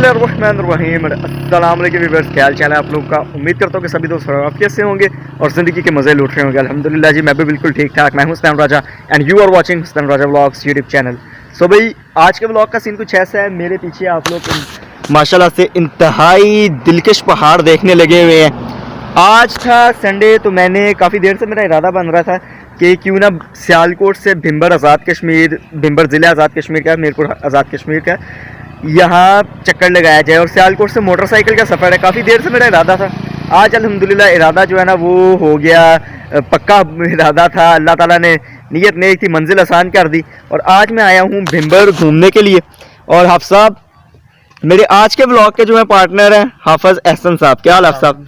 बिस्मिल्लाहिर्रहमानिर्रहीम। अस्सलाम वालेकुम व्यूअर्स, क्या हाल चाल है आप लोगों का। उम्मीद करता हूँ कि सभी दोस्त आप कैसे होंगे और ज़िंदगी के मज़े लूट रहे होंगे। अल्हम्दुलिल्लाह जी, मैं भी बिल्कुल ठीक ठाक। मैं हूँ Hussain Raja and you are watching Hussain Raja vlogs YouTube channel. So भाई, आज के व्लॉग का सीन कुछ ऐसा है। मेरे पीछे आप लोग माशाल्लाह से इंतहाई दिलकश पहाड़ देखने लगे हुए हैं। आज था संडे, तो मैंने काफ़ी देर से मेरा इरादा बन रहा था कि क्यों ना सियालकोट से भिंबर आज़ाद कश्मीर, भिंबर ज़िला आज़ाद कश्मीर का, मीरपुर आज़ाद कश्मीर का, यहाँ चक्कर लगाया जाए। और सियालकोट से मोटरसाइकिल का सफ़र है। काफ़ी देर से मेरा इरादा था। आज अल्हम्दुलिल्लाह इरादा जो है ना वो हो गया, पक्का इरादा था। अल्लाह ताला ने नीयत नेक थी, मंजिल आसान कर दी। और आज मैं आया हूँ भिंबर घूमने के लिए। और हाफ़ साहब मेरे आज के ब्लॉग के जो है पार्टनर हैं, हाफिज़ एहसन साहब। क्या हाल हाफ़ साहब?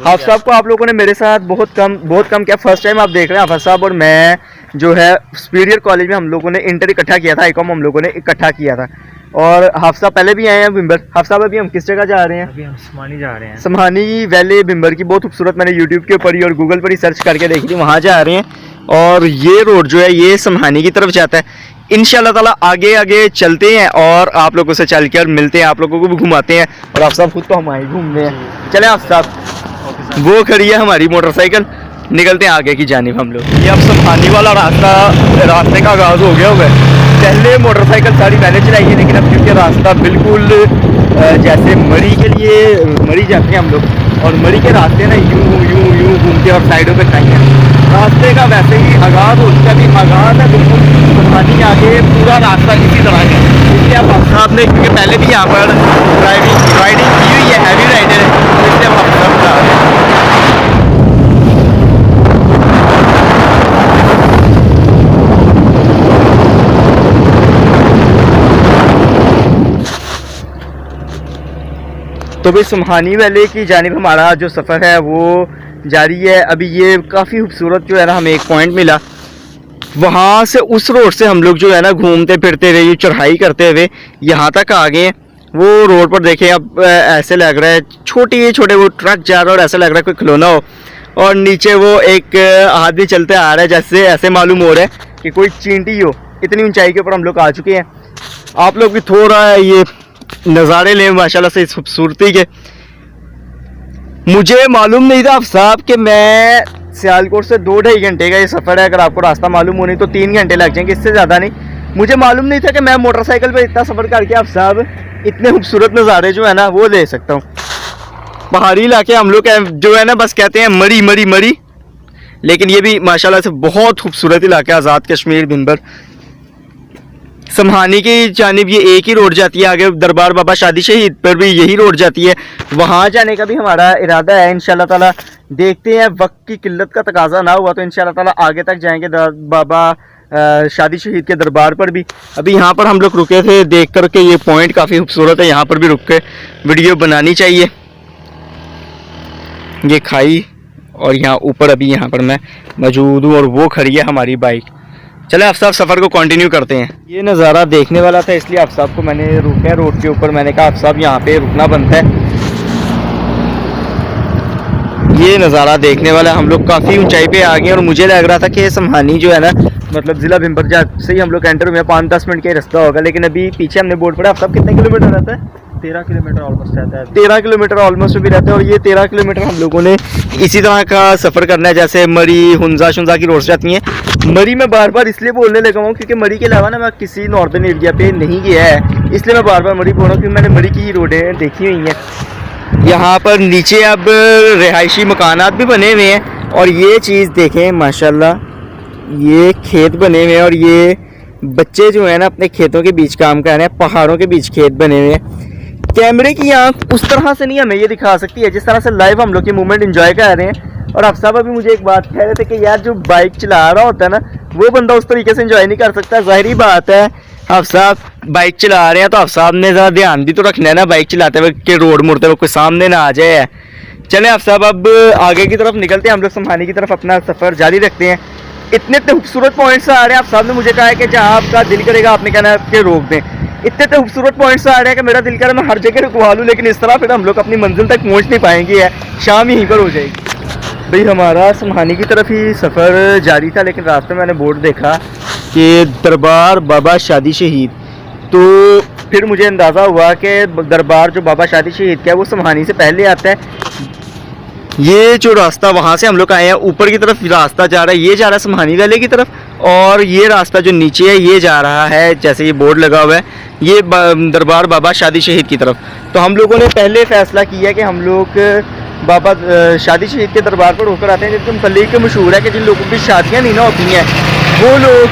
हाफ़ साहब को आप लोगों ने मेरे साथ बहुत कम क्या फर्स्ट टाइम आप देख रहे हैं। हाफ़िज़ साहब और मैं जो है सुपीरियर कॉलेज में हम लोगों ने इंटर इकट्ठा किया था, आईकॉम हम लोगों ने इकट्ठा किया था। और हाफ़िज़ साहब पहले भी आए हैं भिंबर। हाफ़िज़ साहब अभी हम किस जगह जा रहे हैं? अभी हम समानी जा रहे हैं। समानी वैली भिंबर की बहुत खूबसूरत, मैंने यूट्यूब के ऊपर ही और गूगल पर ही सर्च करके देखी थी, वहाँ जा रहे हैं। और ये रोड जो है ये समानी की तरफ जाता है। इंशाल्लाह ताला आगे आगे चलते हैं और आप लोगों से चल कर मिलते हैं, आप लोगों को भी घुमाते हैं। और आप सब खुद तो हम आए घूमने हैं। चले आप साहब, वो खड़ी है हमारी मोटरसाइकिल, निकलते हैं आगे की जानिब हम लोग। ये अब समानी वाला रास्ते का आगाज़ हो गया हुआ है। पहले मोटरसाइकिल सारी मैंने चलाई है, लेकिन अब क्योंकि रास्ता बिल्कुल जैसे मरी के लिए मरी जाते हैं हम लोग, और मरी के रास्ते ना यूं घूमते और साइडों पे खाई हैं। रास्ते का वैसे ही आगाज़ हो चुका, अभी आगाज़ है बिल्कुल समानी आगे पूरा रास्ता इसी तरह है। इसलिए अब साहब ने, क्योंकि पहले भी यहाँ पर राइडिंग की हुई है, हैवी राइडर है, तो इसलिए अब हम सब जा रहे हैं। तो भाई सुमहानी वैली की जानिब हमारा जो सफ़र है वो जारी है। अभी ये काफ़ी खूबसूरत जो है ना हमें एक पॉइंट मिला, वहाँ से उस रोड से हम लोग जो है ना घूमते फिरते हुए ये चढ़ाई करते हुए यहाँ तक आ गए। वो रोड पर देखें, अब ऐसे लग रहा है छोटे वो ट्रक जा रहा है और ऐसा लग रहा है कोई खिलौना हो। और नीचे वो एक आदमी चलते आ रहा है, जैसे ऐसे मालूम हो रहा है कि कोई चींटी हो। इतनी ऊंचाई के ऊपर हम लोग आ चुके हैं। आप लोग भी थोड़ा ये नज़ारे लें माशाल्लाह से इस खूबसूरती के। मुझे मालूम नहीं था साहब कि मैं सियालकोट से 2-2.5 घंटे का ये सफ़र है। अगर आपको रास्ता मालूम हो नहीं तो 3 घंटे लग जाएंगे, इससे ज़्यादा नहीं। मुझे मालूम नहीं था कि मैं मोटरसाइकिल पे इतना सफ़र करके आप साहब इतने खूबसूरत नज़ारे जो है ना वो ले सकता हूँ। पहाड़ी इलाके हम लोग जो है ना बस कहते हैं मरी, लेकिन ये भी माशाल्लाह से बहुत खूबसूरत इलाका है। आज़ाद कश्मीर भिंबर समहानी की जानिब ये एक ही रोड जाती है, आगे दरबार बाबा शादी शहीद पर भी यही रोड जाती है। वहाँ जाने का भी हमारा इरादा है इंशाल्लाह ताला। देखते हैं, वक्त की किल्लत का तकाजा ना हुआ तो इंशाल्लाह ताला आगे तक जाएंगे बाबा शादी शहीद के दरबार पर भी। अभी यहाँ पर हम लोग रुके थे, देख कर के ये पॉइंट काफ़ी खूबसूरत है, यहाँ पर भी रुक के वीडियो बनानी चाहिए। ये खाई और यहाँ ऊपर अभी यहाँ पर मैं मौजूद हूँ और वो खड़ी है हमारी बाइक। चले आप साहब सफ़र को कंटिन्यू करते हैं। ये नज़ारा देखने वाला था, इसलिए आप साहब को मैंने रुका है रोड के ऊपर। मैंने कहा आप साहब यहाँ पे रुकना बनता है, ये नज़ारा देखने वाला। हम लोग काफ़ी ऊंचाई पे आ गए और मुझे लग रहा था कि समानी जो है ना मतलब ज़िला भिंबर से ही हम लोग एंटर हुए, 5-10 मिनट का ही रास्ता होगा। लेकिन अभी पीछे हमने बोर्ड पड़ा। आप साहब कितने किलोमीटर रहता है? 13 किलोमीटर ऑलमोस्ट रहता है। 13 किलोमीटर ऑलमोस्ट भी रहता है। और ये 13 किलोमीटर हम लोगों ने इसी तरह का सफ़र करना है जैसे मरी हुंजा शुंजा की रोड से जाती हैं। मरी में बार बार इसलिए बोलने लगा हूँ क्योंकि मरी के अलावा ना मैं किसी नॉर्दर्न एरिया पे नहीं गया है, इसलिए मैं बार बार मरी बोल रहा हूँ क्योंकि मैंने मरी की रोडें देखी हुई हैं। यहाँ पर नीचे अब रिहायशी मकानात भी बने हुए हैं। और ये चीज़ देखें माशाल्लाह, ये खेत बने हुए हैं और ये बच्चे जो है ना अपने खेतों के बीच काम कर रहे हैं। पहाड़ों के बीच खेत बने हुए हैं। कैमरे की आँख उस तरह से नहीं हमें ये दिखा सकती है जिस तरह से लाइव हम लोग की मूवमेंट एंजॉय कर रहे हैं। और आप सब अभी मुझे एक बात कह रहे थे कि यार जो बाइक चला रहा होता है ना वो बंदा उस तरीके से एंजॉय नहीं कर सकता। ज़ाहिरी बात है, आप साहब बाइक चला रहे हैं तो आप साहब ने ज़रा ध्यान भी तो रखना है ना बाइक चलाते हुए कि रोड मुड़ते हुए कोई सामने ना आ जाए। चलें आप साहब अब आगे की तरफ निकलते हैं, हम लोग समानी की तरफ अपना सफ़र जारी रखते हैं। इतने खूबसूरत पॉइंट्स आ रहे हैं। आप साहब ने मुझे कहा है कि जहाँ आपका दिल करेगा आपने कहना है कि रोक दें। इतने खूबसूरत पॉइंट्स आ रहे हैं कि मेरा दिल कर मैं हर जगह रुकवा लूँ, लेकिन इस तरह फिर हम लोग अपनी मंजिल तक पहुँच नहीं पाएंगे। शाम यहीं पर हो जाएगी। भाई हमारा समानी की तरफ ही सफ़र जारी था, लेकिन रास्ते में मैंने बोर्ड देखा कि दरबार बाबा शादी शहीद, तो फिर मुझे अंदाज़ा हुआ कि दरबार जो बाबा शादी शहीद का है वो समहानी से पहले आता है। ये जो रास्ता वहाँ से हम लोग आए हैं, ऊपर की तरफ रास्ता जा रहा है, ये जा रहा है समहानी वाले की तरफ, और ये रास्ता जो नीचे है ये जा रहा है, जैसे ये बोर्ड लगा हुआ है, ये दरबार बाबा शादी शहीद की तरफ। तो हम लोगों ने पहले फैसला किया कि हम लोग बाबा शादी शहीद के दरबार पर होकर आते हैं, जिसके मुतल्लिक मशहूर है कि जिन लोगों की शादियाँ नहीं ना होती हैं वो लोग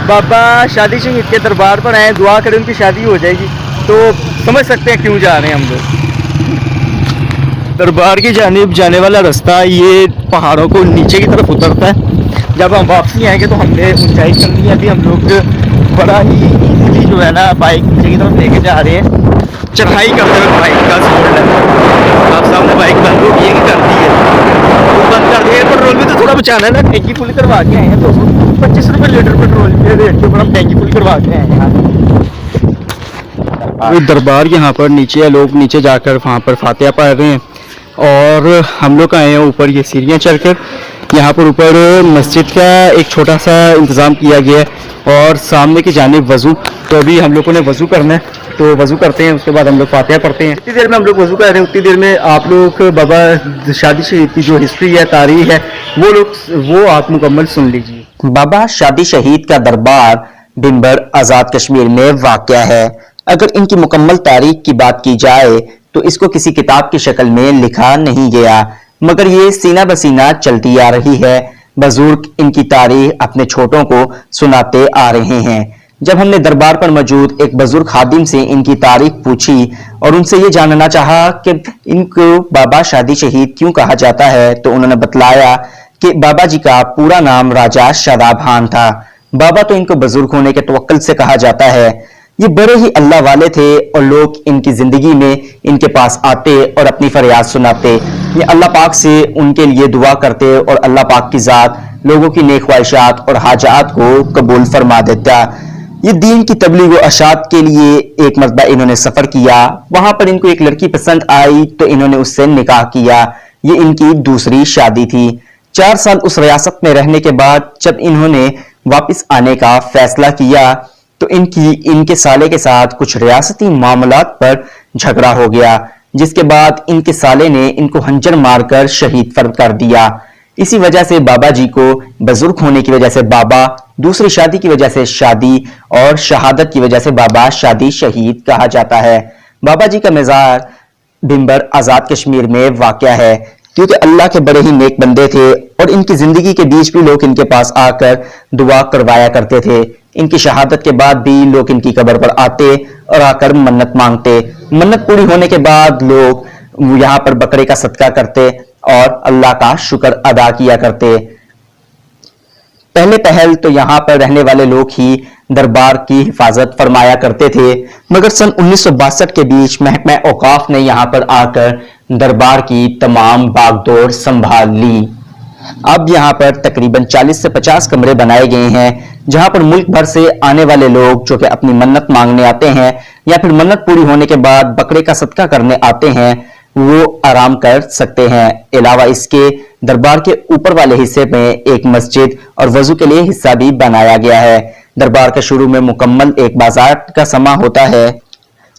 बाबा शादी शहीद के दरबार पर आए, दुआ करें उनकी शादी हो जाएगी। तो समझ सकते हैं क्यों जा रहे हैं हम लोग। दरबार की जानिब जाने वाला रास्ता ये पहाड़ों को नीचे की तरफ उतरता है। जब हम वापसी आएंगे तो हमने ऊंचाई करनी है। अभी हम लोग बड़ा ही इजीली जो है ना बाइक नीचे की तरफ लेके जा रहे हैं, चढ़ाई करते हुए बाइक का स्पीड है। आप सामने बाइक बंद होगी है कि कर दी है, तो बंद कर दिया। पेट्रोल भी तो थोड़ा बचाना है ना, टैंकी फुल करवा के आए हैं। 225 रुपये लीटर पेट्रोल के रेट के ऊपर हम टैंकी फुल करवा के आए हैं। दरबार यहाँ पर नीचे है, लोग नीचे जाकर वहाँ पर फातिहा पढ़ रहे हैं और हम लोग आए हैं ऊपर ये सीढ़ियाँ चढ़कर। यहाँ पर ऊपर मस्जिद का एक छोटा सा इंतज़ाम किया गया है और सामने की जानिब वज़ू। तो अभी हम लोगों ने वज़ू करना है, तो वज़ू करते हैं, उसके बाद हम लोग फातिहा पढ़ते हैं। इतनी देर में हम लोग वज़ू कर रहे हैं, उतनी देर में आप लोग बाबा शादी शहीद की जो हिस्ट्री है, तारीख है, वो आप मुकम्मल सुन लीजिए। बाबा शादी शहीद का दरबार बिम्बर आज़ाद कश्मीर में वाक़या है। अगर इनकी मुकम्मल तारीख की बात की जाए तो इसको किसी किताब की शक्ल में लिखा नहीं गया, मगर ये सीना बसीना चलती आ रही है। बुजुर्ग इनकी तारीख अपने छोटों को सुनाते आ रहे हैं। जब हमने दरबार पर मौजूद एक बुजुर्ग खादिम से इनकी तारीख पूछी और उनसे ये जानना चाहा कि इनको बाबा शादी शहीद क्यों कहा जाता है, तो उन्होंने बतलाया कि बाबा जी का पूरा नाम राजा शादाब खान था। बाबा तो इनको बुजुर्ग होने के तवक्कुल से कहा जाता है। ये बड़े ही अल्लाह वाले थे और लोग इनकी जिंदगी में इनके पास आते और अपनी फरियाद सुनाते। ये अल्लाह पाक से उनके लिए दुआ करते और अल्लाह पाक की जात लोगों की नेक ख्वाहिशात और हाजात को कबूल फरमा देता। ये दीन की तबलीग व अशात के लिए एक मरतबा इन्होंने सफर किया। वहां पर इनको एक लड़की पसंद आई तो इन्होंने उससे निकाह किया। ये इनकी दूसरी शादी थी। 4 साल उस रियासत में रहने के बाद जब इन्होंने वापस आने का फैसला किया तो इनके साले के साथ कुछ रियासती मामलात पर झगड़ा हो गया, जिसके बाद इनके साले ने इनको हंजर मारकर शहीद फर्द कर दिया। इसी वजह से बाबा जी को बुजुर्ग होने की वजह से बाबा, दूसरी शादी की वजह से शादी और शहादत की वजह से बाबा शादी शहीद कहा जाता है। बाबा जी का मज़ार बिम्बर आज़ाद कश्मीर में वाक़या है, क्योंकि अल्लाह के बड़े ही नेक बंदे थे और इनकी जिंदगी के बीच भी लोग इनके पास आकर दुआ करवाया करते थे। इनकी शहादत के बाद भी लोग इनकी कब्र पर आते और आकर मन्नत मांगते। मन्नत पूरी होने के बाद लोग यहाँ पर बकरे का सदका करते और अल्लाह का शुक्र अदा किया करते। पहले पहल तो यहाँ पर रहने वाले लोग ही दरबार की हिफाजत फरमाया करते थे, मगर सन 1962 के बीच महकमा औकाफ ने यहाँ पर आकर दरबार की तमाम बागडोर संभाल ली। अब यहाँ पर तकरीबन 40 से 50 कमरे बनाए गए हैं, जहाँ पर मुल्क भर से आने वाले लोग जो कि अपनी मन्नत मांगने आते हैं या फिर मन्नत पूरी होने के बाद बकरे का सदका करने आते हैं, वो आराम कर सकते हैं। अलावा इसके दरबार के ऊपर वाले हिस्से में एक मस्जिद और वजू के लिए हिस्सा भी बनाया गया है। दरबार के शुरू में मुकम्मल एक बाजार का समा होता है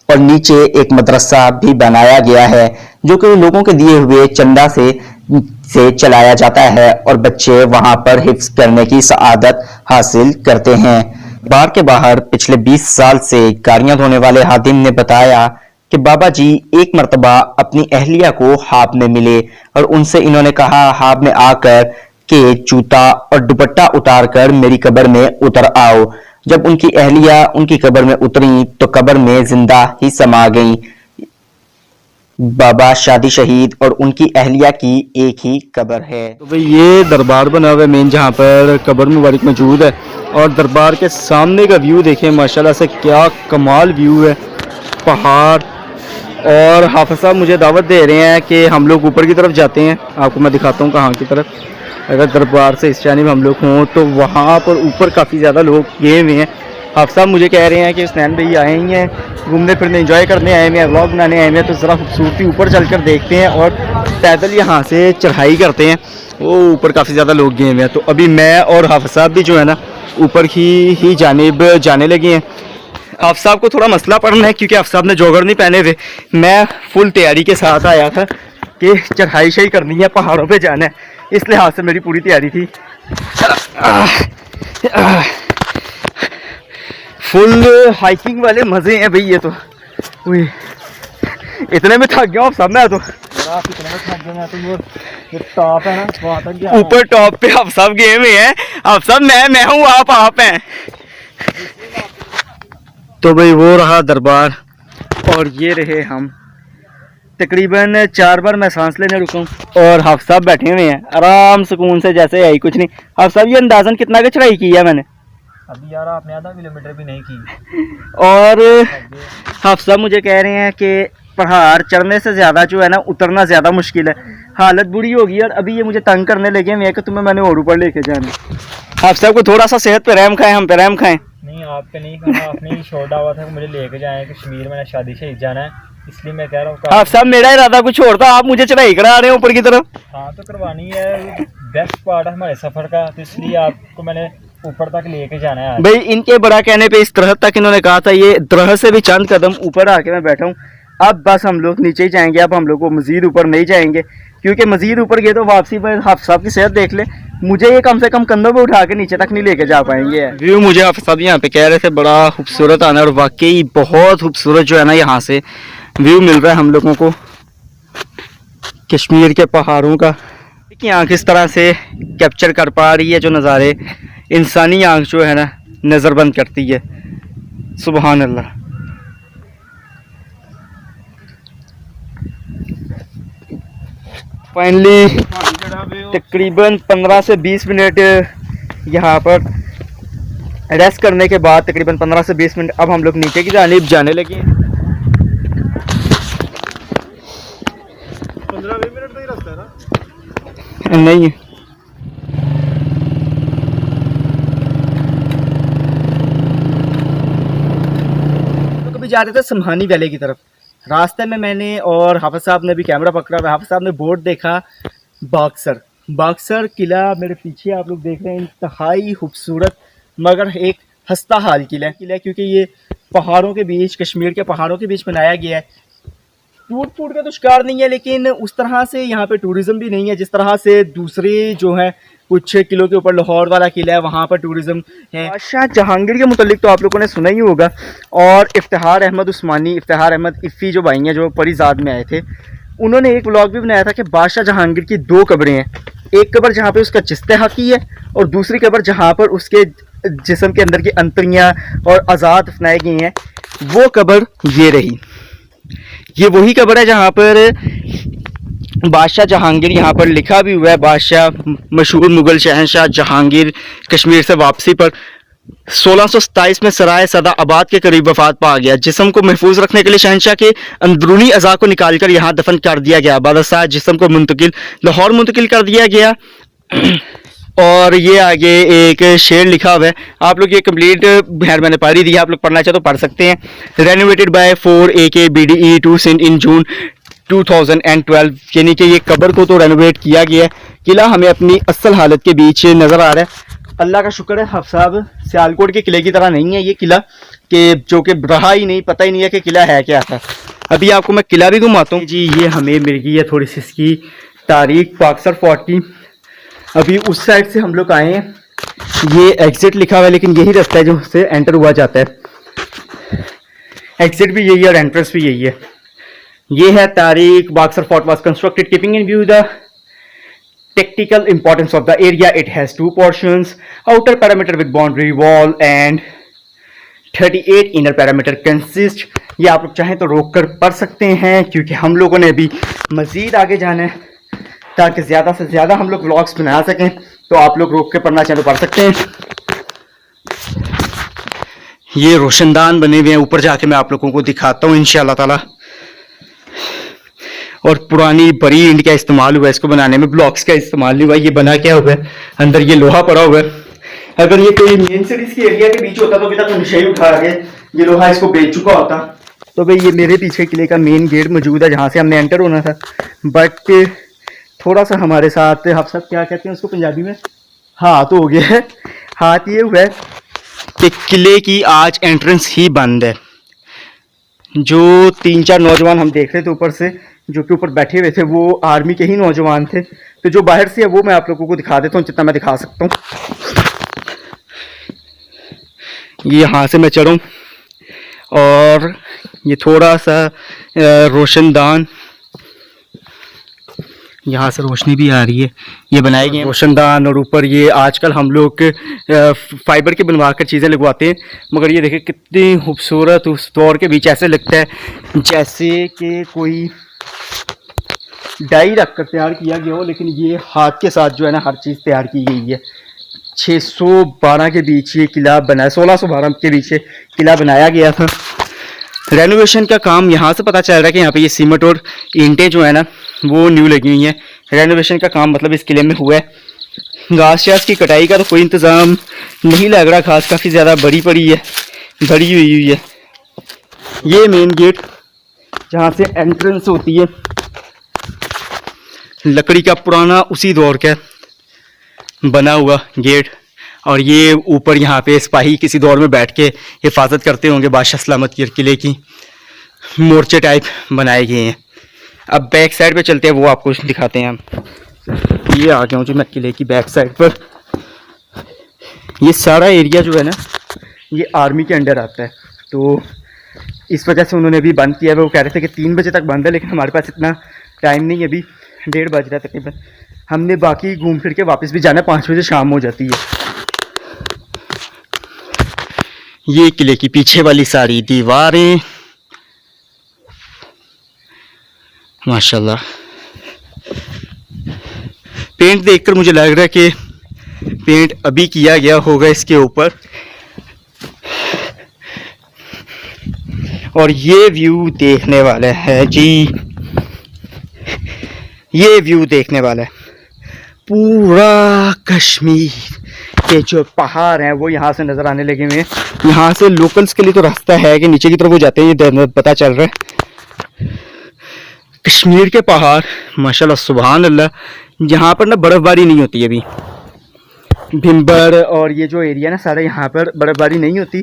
और नीचे एक मदरसा भी बनाया गया है, जो कि लोगों के दिए हुए चंदा से चलाया जाता है और बच्चे वहां पर हिफ्ज करने की सआदत हासिल करते हैं। बार के बाहर पिछले 20 साल से गाड़ियां धोने वाले हादिम ने बताया कि बाबा जी एक मर्तबा अपनी अहलिया को हाब में मिले और उनसे इन्होंने कहा, हाब में आकर के जूता और दुपट्टा उतार कर मेरी कब्र में उतर आओ। जब उनकी अहलिया उनकी कब्र में उतरी तो कब्र में जिंदा ही समा गई। बाबा शादी शहीद और उनकी अहलिया की एक ही कब्र है। तो भाई ये दरबार बना हुआ है मेन, जहाँ पर कब्र मुबारक मौजूद है और दरबार के सामने का व्यू देखें माशाल्लाह से, क्या कमाल व्यू है। पहाड़ और हाफिज साहब मुझे दावत दे रहे हैं कि हम लोग ऊपर की तरफ जाते हैं। आपको मैं दिखाता हूँ कहाँ की तरफ। अगर दरबार से इस जानिब हम लोग हों तो वहाँ पर ऊपर काफ़ी ज़्यादा लोग गए हुए हैं। हाफिज साहब मुझे कह रहे हैं कि हुसनैन भाई आए ही हैं, घूमने फिरने एंजॉय करने आए हुए हैं, व्लॉग बनाने आए हुए हैं, तो ज़रा खूबसूरती ऊपर चलकर देखते हैं और पैदल यहाँ से चढ़ाई करते हैं। वो ऊपर काफ़ी ज़्यादा लोग गए हुए हैं। तो अभी मैं और हाफिज साहब भी जो है ना ऊपर की ही जानिब जाने लगे हैं। अफसाब को थोड़ा मसला पड़ना है क्योंकि अफसाब ने जॉगर नहीं पहने थे। मैं फुल तैयारी के साथ आया था कि चढ़ाई शही करनी है, पहाड़ों पे जाना है, इस लिहाज से मेरी पूरी तैयारी थी। फुल हाइकिंग वाले मज़े हैं भाई ये तो। उई, इतने में थक गया अफसाब मैं तो। आप इतने में थक गए, मैं तो वो टॉप है ना वहाँ तक गया। ऊपर टॉप पे अफसाब गेम में है, अफसाब मैं हूँ आप हैं। तो भाई वो रहा दरबार और ये रहे हम। तकरीबन 4 बार मैं सांस लेने रुका हूँ और हफ्साब बैठे हुए हैं आराम सुकून से, जैसे आई कुछ नहीं। हफ्साब ये अंदाजन कितना का चढ़ाई की है मैंने? अभी यार आपने आधा किलोमीटर भी नहीं की। और हफ्साब मुझे कह रहे हैं कि पहाड़ चढ़ने से ज़्यादा जो है ना उतरना ज़्यादा मुश्किल है, हालत बुरी होगी। और अभी ये मुझे तंग करने लगे हैं कि तुम्हें मैंने और ऊपर लेके जाना। हफ्साब को थोड़ा सा सेहत पे रहम खाएं, हम पे रहम खाएं। नहीं आप पे नहीं खाना, आपने ही छोड़ा हुआ था कि मुझे लेके जाए कश्मीर, मैंने शादी से जाना है, इसलिए मैं कह रहा हूँ। आप साहब मेरा इरादा कुछ और था, आप मुझे चढ़ाई करा रहे हो ऊपर की तरफ। हाँ तो करवानी है, बेस्ट पार्ट है हमारे सफ़र का, तो इसलिए आपको मैंने ऊपर तक लेके जाना है। भाई इनके बड़ा कहने पे इस तरह तक इन्होंने कहा था, ये तरह से भी चंद कदम ऊपर आके मैं बैठा हूँ। अब बस हम लोग नीचे ही जाएंगे, अब हम लोग को मजीद ऊपर नहीं जाएंगे क्योंकि मजीद ऊपर गए तो वापसी पर हाफिज साहब की सेहत देख ले, मुझे ये कम से कम कंधों पे उठा के नीचे तक नहीं लेके जा पाएंगे। व्यू मुझे हाफिज साहब यहाँ पे कह रहे थे बड़ा खूबसूरत आना, और वाकई बहुत खूबसूरत जो है ना यहाँ से व्यू मिल रहा है हम लोगों को कश्मीर के पहाड़ों का। कि आँख इस तरह से कैप्चर कर पा रही है जो नज़ारे इंसानी आँख जो है ना नज़रबंद करती है। सुबहान अल्लाह। फाइनली तकरीबन 15 से 20 मिनट यहाँ पर रेस्ट करने के बाद, तकरीबन 15 से 20 मिनट अब हम लोग नीचे की जानिब जाने लगे। 15-20 मिनट का ही रास्ता है ना? नहीं तो कभी जा रहे थे समहानी वैली की तरफ, रास्ते में मैंने और हाफिज साहब ने भी कैमरा पकड़ा हुआ, हाफिज साहब ने बोर्ड देखा बाक्सर किला मेरे पीछे आप लोग देख रहे हैं। इंतहाई खूबसूरत मगर एक हंसता हाल किला है क्योंकि ये पहाड़ों के बीच, कश्मीर के पहाड़ों के बीच बनाया गया है। टूट फूट का तो शिकार नहीं है, लेकिन उस तरह से यहाँ पे टूरिज़्म भी नहीं है जिस तरह से दूसरे जो है कुछ किलो के ऊपर लाहौर वाला किला है वहाँ पर टूरिज़्म है। बादशाह जहांगीर के मुतालिक तो आप लोगों ने सुना ही होगा, और इफ्तिखार अहमद उस्मानी, इफ्तिखार अहमद इफ़ी जो भाई हैं जो परिजाद में आए थे, उन्होंने एक व्लॉग भी बनाया था कि बादशाह जहांगीर की 2 कब्रें हैं। एक कब्र जहाँ पे उसका चिस्ते हकी है और दूसरी कब्र जहाँ पर उसके जिस्म के अंदर की अंतरियाँ और आज़ाद अपनाई गई हैं, वो कब्र ये रही। ये वही कब्र है जहाँ पर बादशाह जहांगीर, यहाँ पर लिखा भी हुआ है बादशाह मशहूर मुग़ल शहंशाह जहांगीर कश्मीर से वापसी पर 1627 में सराय सदा आबाद के करीब वफात पा गया। जिस्म को महफूज रखने के लिए शहंशाह के अंदरूनी अज़ा को निकालकर यहाँ दफन कर दिया गया। बादशाह जिस्म को लाहौर मुंतकिल कर दिया गया। और ये आगे एक शेर लिखा हुआ है, आप लोग ये कंप्लीट खैर मैंने पढ़ ही दिया, आप लोग पढ़ना चाहे तो पढ़ सकते हैं। Renovated by 4 AK BDE 2 cent in June 2012, यानी कि ये कब्र को तो रेनोवेट किया गया है। किला हमें अपनी असल हालत के बीच नज़र आ रहा है। अल्लाह का शुक्र है हाफिज साहब सियालकोट के किले की तरह नहीं है ये किला, कि जो कि रहा ही नहीं, पता ही नहीं है कि किला है क्या था। अभी आपको मैं किला भी घुमाता हूँ जी। ये हमें मिल गई है थोड़ी सी इसकी तारीख, बाक्सर फोर्ट की। अभी उस साइड से हम लोग आए हैं, ये एग्जिट लिखा हुआ है लेकिन यही रास्ता है जो से एंटर हुआ जाता है। एग्जिट भी यही है और एंट्रेंस भी यही है। ये है तारीख, boxer fort was constructed keeping in view the tactical importance of the area. It has 2 portions, outer perimeter with boundary wall and 38 inner perimeter consist। ये आप लोग चाहें तो रोक कर पढ़ सकते हैं क्योंकि हम लोगों ने अभी मज़ीद आगे जाना है ताकि ज़्यादा से ज़्यादा हम लोग व्लॉग्स बना सकें। तो आप लोग रोक के पढ़ना चाहें तो पढ़ सकते हैं। ये रोशनदान बने हुए हैं, ऊपर जाके मैं आप लोगों को दिखाता हूँ इंशाअल्लाह ताला। और पुरानी बड़ी ईंट का इस्तेमाल हुआ है इसको बनाने में, ब्लॉक्स का इस्तेमाल नहीं हुआ। ये बना क्या हुआ है, अंदर ये लोहा पड़ा हुआ है। अगर ये कोई मेन सिटीज के एरिया के बीच होता तो अभी तक नशे ही उठा के ये लोहा इसको बेच चुका होता। तो भाई ये मेरे पीछे किले का मेन गेट मौजूद है जहाँ से हमने एंटर होना था, बट थोड़ा सा हमारे साथ, आप सब क्या कहते हैं उसको पंजाबी में, हाथ हो गया है। हाथ ये हुआ है कि किले की आज एंट्रेंस ही बंद है। जो 3-4 नौजवान हम देख रहे थे ऊपर से, जो कि ऊपर बैठे हुए थे, वो आर्मी के ही नौजवान थे। तो जो बाहर से है वो मैं आप लोगों को दिखा देता हूँ जितना मैं दिखा सकता हूँ। ये यहाँ से मैं चढ़ूँ और ये थोड़ा सा रोशनदान, यहाँ से रोशनी भी आ रही है, ये बनाए गए रोशनदान। और ऊपर ये आजकल हम लोग फाइबर के बनवा कर चीज़ें लगवाते हैं, मगर ये देखिए कितनी खूबसूरत उस दौर के बीच ऐसे लगता है जैसे कि कोई डाई रख कर तैयार किया गया हो, लेकिन ये हाथ के साथ जो है ना हर चीज़ तैयार की गई है। 612 के बीच ये किला बनाया, 1612 के बीच ये किला बनाया गया था। रेनोवेशन का काम यहाँ से पता चल रहा है कि यहाँ पे ये सीमेंट और ईंटें जो है ना वो न्यू लगी हुई हैं। रेनोवेशन का काम मतलब इस किले में हुआ है। घास शास की कटाई का तो कोई इंतज़ाम नहीं लग रहा, घास काफ़ी ज़्यादा बड़ी पड़ी है, भरी हुई है। ये मेन गेट जहाँ से एंट्रेंस होती है, लकड़ी का पुराना उसी दौर का बना हुआ गेट। और ये ऊपर यहाँ पे सिपाही किसी दौर में बैठ के हिफाजत करते होंगे बादशाह सलामत के किले की, मोर्चे टाइप बनाए गए हैं। अब बैक साइड पे चलते हैं, वो आपको दिखाते हैं हम। ये आ गया हूँ जो मैं किले की बैक साइड पर। ये सारा एरिया जो है ना ये आर्मी के अंडर आता है, तो इस वजह से उन्होंने अभी बंद किया है। वो कह रहे थे कि 3 बजे तक बंद है, लेकिन हमारे पास इतना टाइम नहीं है, अभी 1:30 बज रहा है तकरीबन। हमने बाकी घूम फिर के वापस भी जाना है, 5 बजे शाम हो जाती है। ये किले की पीछे वाली सारी दीवारें माशाल्लाह। पेंट देखकर मुझे लग रहा है कि पेंट अभी किया गया होगा इसके ऊपर। और ये व्यू देखने वाला है जी, ये व्यू देखने वाला है। पूरा कश्मीर के जो पहाड़ हैं वो यहाँ से नज़र आने लगे हुए हैं। यहाँ से लोकल्स के लिए तो रास्ता है कि नीचे की तरफ वो जाते हैं, ये पता चल रहा है। कश्मीर के पहाड़ माशाल्लाह सुभान अल्लाह। यहाँ पर ना बर्फ़बारी नहीं होती अभी, भिम्बर और ये जो एरिया ना सारा, यहाँ पर बर्फ़बारी नहीं होती।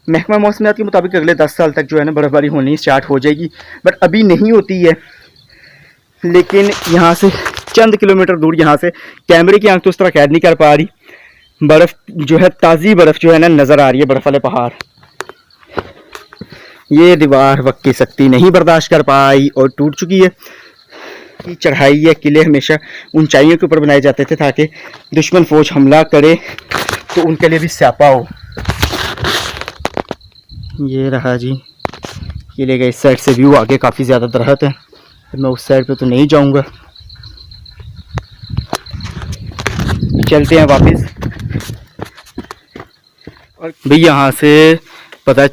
महकमा मौसमियात के मुताबिक अगले 10 साल तक जो है ना बर्फ़बारी होनी स्टार्ट हो जाएगी, बट अभी नहीं होती है। लेकिन यहाँ से चंद किलोमीटर दूर, यहाँ से कैमरे की आंख तो उस तरह कैद नहीं कर पा रही, बर्फ़ जो है ताज़ी बर्फ़ जो है ना नज़र आ रही है, बर्फ़ वाले पहाड़। ये दीवार वक्त की सख्ती नहीं बर्दाश्त कर पाई और टूट चुकी है। की चढ़ाई है, किले हमेशा ऊंचाइयों के ऊपर बनाए जाते थे ताकि दुश्मन फौज हमला करे तो उनके लिए भी स्यापा हो। ये रहा जी किले का इस साइड से व्यू। आगे काफ़ी ज़्यादा दरख्त है, मैं उस साइड पे तो नहीं जाऊंगा। चलते हैं वापस। और भाई यहाँ से पता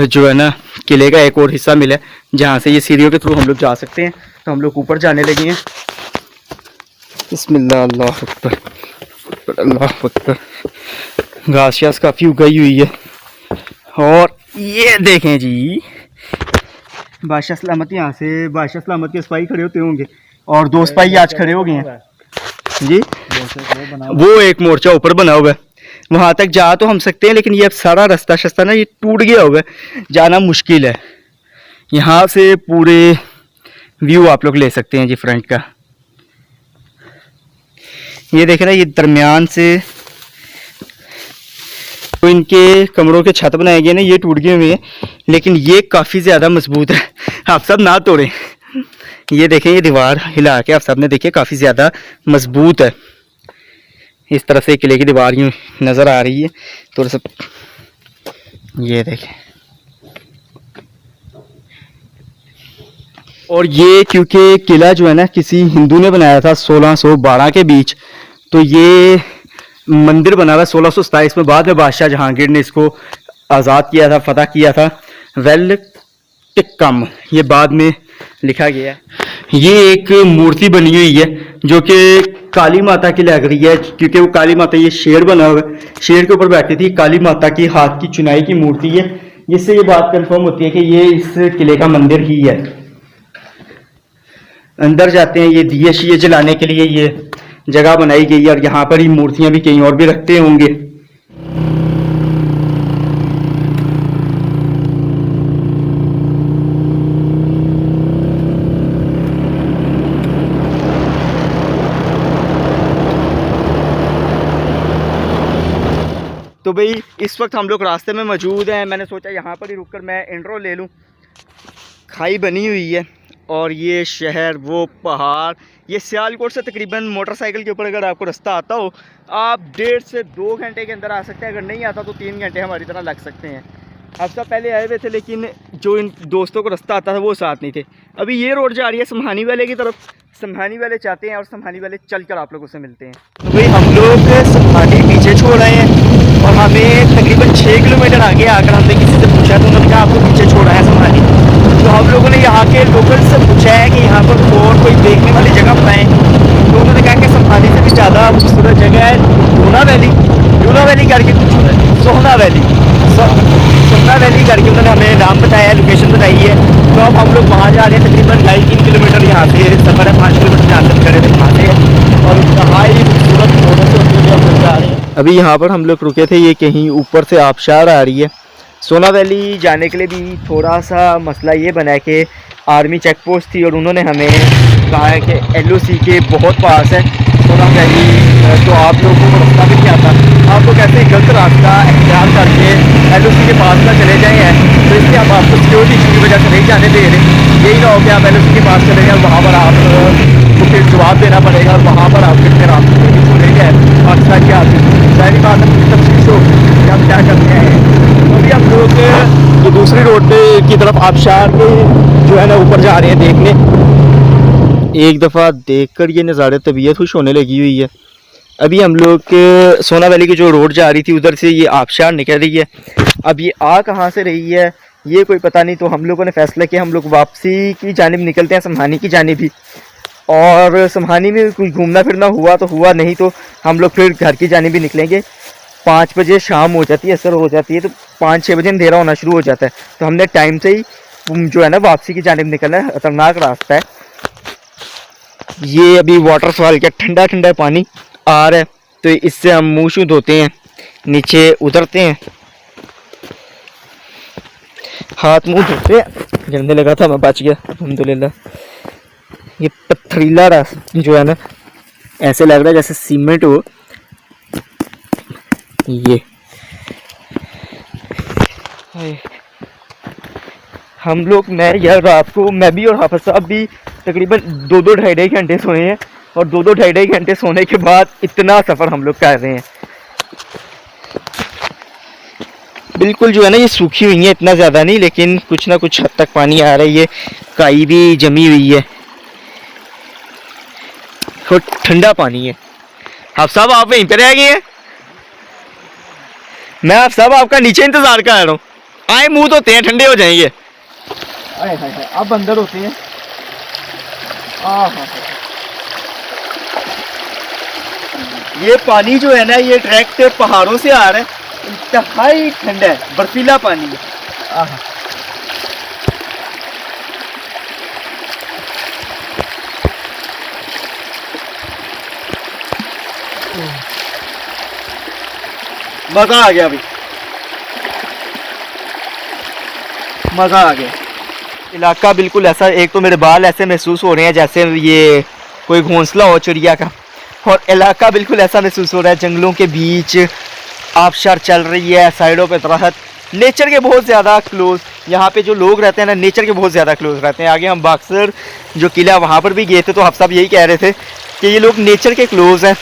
जो है ना किले का एक और हिस्सा मिला है जहाँ से ये सीढ़ियों के थ्रू हम लोग जा सकते हैं, तो हम लोग ऊपर जाने लगे हैं। बिस्मिल्लाह, अल्लाह अकबर, अल्लाह अकबर। घास शास काफ़ी उगाई हुई है। और ये देखें जी बादशाह सलामत, यहाँ से बादशाह सलामत के सिपाही खड़े होते होंगे और 2 सिपाही आज खड़े हो गए हैं जी। वो एक मोर्चा ऊपर बना हुआ है, वहाँ तक जा तो हम सकते हैं, लेकिन ये अब सारा रास्ता शस्ता ना ये टूट गया हुआ है, जाना मुश्किल है। यहाँ से पूरे व्यू आप लोग ले सकते हैं जी फ्रंट का। ये देखें ना, ये दरमियान से तो इनके कमरों के छत बनाए गए ना, ये टूट गए हुए हैं, लेकिन ये काफ़ी ज़्यादा मजबूत है। आप सब ना तोड़ें। ये देखें, ये दीवार हिला के आप सब ने देखिए काफ़ी ज़्यादा मजबूत है। इस तरह से किले की दीवार यूँ नज़र आ रही है थोड़ा सा। ये देखें, और ये क्योंकि किला जो है ना किसी हिंदू ने बनाया था 1612 के बीच, तो ये मंदिर बना हुआ 1627 में। बाद में बादशाह जहांगीर ने इसको आज़ाद किया था, फतह किया था। वेल टिक्कम ये बाद में लिखा गया है। ये एक मूर्ति बनी हुई है जो कि काली माता की लग रही है, क्योंकि वो काली माता, ये शेर बना हुआ है, शेर के ऊपर बैठी थी, काली माता की हाथ की चुनाई की मूर्ति है। जिससे ये बात कंफर्म होती है कि ये इस किले का मंदिर ही है। अंदर जाते हैं, ये दिए शिये जलाने के लिए ये जगह बनाई गई है, और यहाँ पर ही मूर्तियां भी कहीं और भी रखते होंगे। भाई इस वक्त हम लोग रास्ते में मौजूद हैं। मैंने सोचा यहाँ पर ही रुककर मैं इंट्रो ले लूँ। खाई बनी हुई है और ये शहर, वो पहाड़, ये सियालकोट से तकरीबन मोटरसाइकिल के ऊपर अगर आपको रास्ता आता हो आप 1.5 से 2 घंटे के अंदर आ सकते हैं। अगर नहीं आता तो 3 घंटे हमारी तरह लग सकते हैं। हफ्ता पहले आए हुए थे लेकिन जो इन दोस्तों को रास्ता आता था वो साथ नहीं थे। अभी ये रोड जा रही है समहानी वाले की तरफ। समहानी वाले चाहते हैं और समहानी वाले चलकर आप लोगों से मिलते हैं। तो भाई हम लोग समहानी पीछे छोड़ रहे हैं और हमें तकरीबन 6 किलोमीटर आगे आकर हमने किसी से पूछा तो उन्होंने कहा आपको पीछे छोड़ा है समहानी। तो हम लोगों ने यहाँ के लोकल से पूछा है कि यहाँ पर और कोई देखने वाली जगह बताएं। तो उन्होंने कहा कि समहानी से भी ज़्यादा खूबसूरत जगह है लूना वैली करके कुछ सोहना वैली करके उन्होंने हमें नाम बताया है, लोकेशन बताई है। तो अब हम लोग वहाँ जा रहे हैं। तकरीबन 2.5-3 किलोमीटर यहाँ से सफ़र है। 5 किलोमीटर जहाँ तक करे थे वहाँ से और नहाई खूबसूरत रोडों से होते हुए हम लोग जा रहे हैं। अभी यहाँ पर हम लोग रुके थे, ये कहीं ऊपर से आबशार आ रही है। सोना वैली जाने के लिए भी थोड़ा सा मसला ये बना है कि आर्मी चेक पोस्ट थी और उन्होंने हमें कहा है कि LOC के बहुत पास है सोना वैली। तो आप लोगों को रास्ता भी नहीं आता, आप लोग ऐसे गलत रास्ता इख्तियार करके LOC के पास ना चले जाए हैं। तो इसलिए हम आपको सिक्योरिटी इशू की वजह से नहीं जाने दे रहे। यही ना हो कि आप LOC के पास चले जाए, वहाँ पर आपको फिर जवाब देना पड़ेगा और वहाँ पर आपके फिर आपको छोड़े गए अक्सर क्या पहली बात तफ्तीश हो कि हम क्या करते हैं। अभी हम लोग जो दूसरी रोड पे की तरफ आबशार पे जो है ना ऊपर जा रहे हैं देखने। एक दफ़ा देखकर ये नज़ारे तबीयत खुश होने लगी हुई है। अभी हम लोग सोना वैली की जो रोड जा रही थी उधर से ये आबशार निकल रही है। अब ये आ कहाँ से रही है ये कोई पता नहीं। तो हम लोगों ने फैसला किया हम लोग वापसी की जानिब निकलते हैं, समहानी की जानिब भी। और समहानी में कुछ घूमना फिरना हुआ तो हुआ, नहीं तो हम लोग फिर घर की जानिब भी निकलेंगे। 5 बजे शाम हो जाती है, असर हो जाती है, तो 5-6 बजे अंधेरा होना शुरू हो जाता है। तो हमने टाइम से ही जो है ना वापसी की जानिब निकलना है। खतरनाक रास्ता है ये। अभी वाटरफॉल का ठंडा ठंडा पानी आ रहा है तो इससे हम मुँह शू धोते हैं, नीचे उतरते हैं, हाथ मुँह धोते हैं। गिरने लगा था मैं बच गया अल्हम्दुलिल्लाह। ये पथरीला रास्ता जो है ना ऐसे लग रहा है जैसे सीमेंट हो। ये हम लोग रात को मैं भी और हाफिज साहब भी तकरीबन 2-2 ढाई घंटे सोए हैं और 2-2 ढाई घंटे सोने के बाद इतना सफ़र हम लोग कर रहे हैं। बिल्कुल जो है ना ये सूखी हुई है, इतना ज़्यादा नहीं लेकिन कुछ ना कुछ हद तक पानी आ रही है। काई भी जमी हुई है और ठंडा पानी है। हाफिज साहब आप वहीं पे रह गए हैं, मैं हाफिज साहब आपका नीचे इंतज़ार कर रहा हूँ। आए मुँह धोते हैं, ठंडे हो जाएंगे। अब अंदर होते हैं। ये पानी जो है ना ये डायरेक्ट पहाड़ों से आ रहा है, इंतहाई ठंडा है, बर्फीला पानी है। मज़ा आ गया भाई, मज़ा आ गया। इलाका बिल्कुल ऐसा, एक तो मेरे बाल ऐसे महसूस हो रहे हैं जैसे ये कोई घोंसला हो चिड़िया का, और इलाका बिल्कुल ऐसा महसूस हो रहा है जंगलों के बीच आबशार चल रही है, साइडों पे दरख्त, नेचर के बहुत ज़्यादा क्लोज। यहाँ पे जो लोग रहते हैं ना नेचर के बहुत ज़्यादा क्लोज रहते हैं। आगे हम बाक्सर जो किला वहाँ पर भी गए थे तो आप सब यही कह रहे थे कि ये लोग नेचर के क्लोज हैं,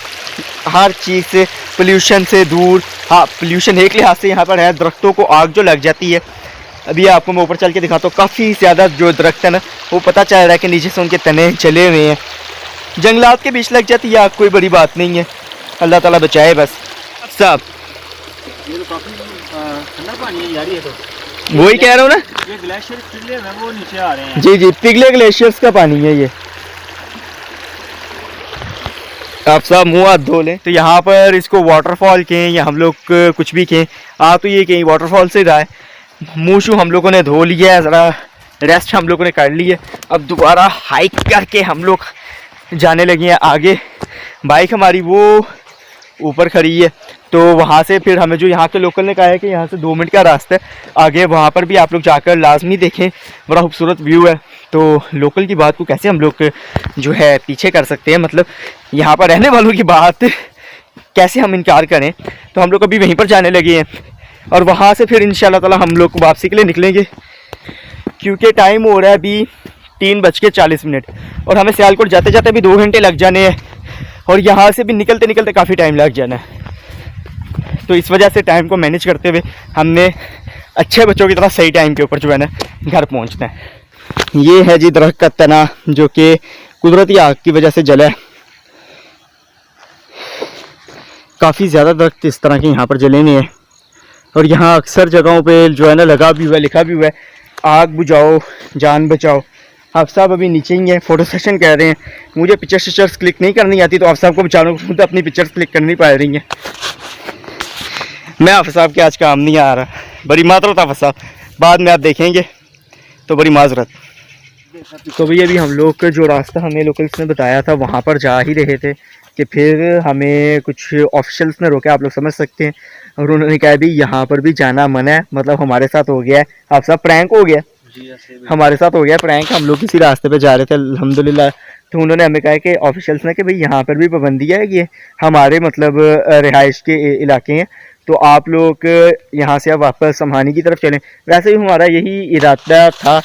हर चीज़ से, पोल्यूशन से दूर। हाँ पोल्यूशन एक लिहाज से यहाँ पर है, दरख्तों को आग जो लग जाती है। अभी आपको मैं ऊपर चल के दिखाता हूँ, काफ़ी ज़्यादा जो दरख्त है ना वो पता चल रहा है कि नीचे से उनके तने चले हुए हैं। जंगलात के बीच लग जाती है आग, कोई बड़ी बात नहीं है, अल्लाह ताला बचाए बस। साहब ये तो काफ़ी ठंडा पानी है यार। ये तो वही कह रहा हूँ ना, ये ग्लेशियर पिघले हैं वो नीचे आ रहे हैं। जी जी, पिघले ग्लेशियर्स का पानी है ये। आप सब मुँह हाथ धो लें। तो यहाँ पर इसको वाटरफॉल कहें या हम लोग कुछ भी कहें, तो ये कहीं वाटरफॉल से रहा है। मुँह शू हम लोगों ने धो लिया है, ज़रा रेस्ट हम लोगों ने कर ली है। अब दोबारा हाइक करके हम लोग जाने लगे हैं आगे। बाइक हमारी वो ऊपर खड़ी है, तो वहाँ से फिर हमें जो यहाँ के लोकल ने कहा है कि यहाँ से 2 मिनट का रास्ता है आगे, वहाँ पर भी आप लोग जाकर लाजमी देखें, बड़ा खूबसूरत व्यू है। तो लोकल की बात को कैसे हम लोग जो है पीछे कर सकते हैं, मतलब यहाँ पर रहने वालों की बात कैसे हम इनकार करें। तो हम लोग अभी वहीं पर जाने लगे हैं और वहाँ से फिर इंशाल्लाह ताला हम लोग वापसी के लिए निकलेंगे, क्योंकि टाइम हो रहा है अभी 3:40 और हमें सियालकोट जाते जाते भी 2 घंटे लग जाने हैं और यहाँ से भी निकलते निकलते काफ़ी टाइम लग जाना है। तो इस वजह से टाइम को मैनेज करते हुए हमने अच्छे बच्चों की तरह सही टाइम के ऊपर जो है ना घर पहुँचना है। ये है जी दरख्त का तना जो कि कुदरती आग की वजह से जला है। काफ़ी ज़्यादा दरख्त इस तरह के यहाँ पर जले हुए हैं और यहाँ अक्सर जगहों पे जो है ना लगा भी हुआ है, लिखा भी हुआ है, आग बुझाओ जान बचाओ। आप साहब अभी नीचे ही हैं, फ़ोटो सेशन कह रहे हैं। मुझे पिक्चर्स क्लिक नहीं करनी आती, तो आप साहब को बेचारों को खुद अपनी पिक्चर्स क्लिक कर नहीं पा रही हैं। मैं आप साहब के आज काम नहीं आ रहा, बड़ी माजरत आप साहब, बाद में आप देखेंगे तो बड़ी माजरत। तो भैया अभी हम लोग का जो रास्ता हमें लोकल्स ने बताया था वहाँ पर जा ही रहे थे कि फिर हमें कुछ ऑफिशियल्स ने रोके, आप लोग समझ सकते हैं, और उन्होंने कहा भी यहाँ पर भी जाना मना है। मतलब हमारे साथ हो गया है, आप सब प्रैंक हो गया, हमारे साथ हो गया प्रैंक। हम लोग किसी रास्ते पे जा रहे थे अल्हम्दुलिल्लाह, तो उन्होंने हमें कहा कि ऑफिशियल्स ने कि भाई यहाँ पर भी पाबंदी है, ये हमारे मतलब रिहाइश के इलाके हैं, तो आप लोग यहाँ से अब वापस समहानी की तरफ चलें। वैसे ही हमारा यही इरादा था।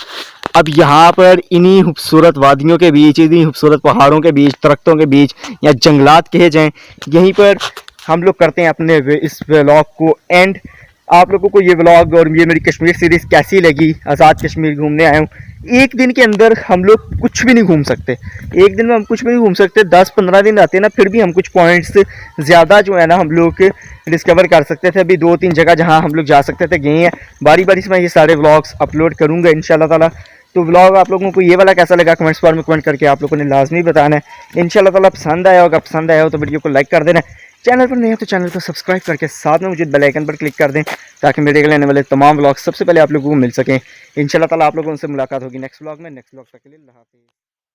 अब यहाँ पर इन्हीं खूबसूरत वादियों के बीच, इन्हीं खूबसूरत पहाड़ों के बीच, दरख्तों के बीच या जंगलात कहे जाएं, यहीं पर हम लोग करते हैं अपने इस व्लॉग को एंड। आप लोगों को ये व्लॉग और ये मेरी कश्मीर सीरीज़ कैसी लगी? आज़ाद कश्मीर घूमने आया हूँ। एक दिन के अंदर हम लोग कुछ भी नहीं घूम सकते, एक दिन में हम कुछ भी नहीं घूम सकते। 10-15 दिन आते हैं ना, फिर भी हम कुछ पॉइंट्स ज़्यादा जो है ना हम लोग डिस्कवर कर सकते थे। अभी 2-3 जगह जहाँ हम लोग जा सकते थे गए हैं। बारी बारी से मैं ये सारे व्लॉग्स अपलोड करूँगा इंशाल्लाह ताला। तो व्लॉग आप लोगों को ये वाला कैसा लगा कमेंट्स बार में कमेंट करके आप लोगों ने लाजमी बताना है। इंशाल्लाह ताला पसंद आया होगा, पसंद आया हो तो वीडियो को लाइक कर देना। चैनल पर नहीं है तो चैनल को सब्सक्राइब करके साथ में मुझे बेल आइकन पर क्लिक कर दें, ताकि मेरे अगले आने वाले तमाम व्लॉग सबसे पहले आप लोगों को मिल सकें। इंशाल्लाह ताला आप लोगों से मुलाकात होगी नेक्स्ट व्लॉग में। नेक्स्ट व्लॉग तक के लिए अल्लाह हाफ़िज़।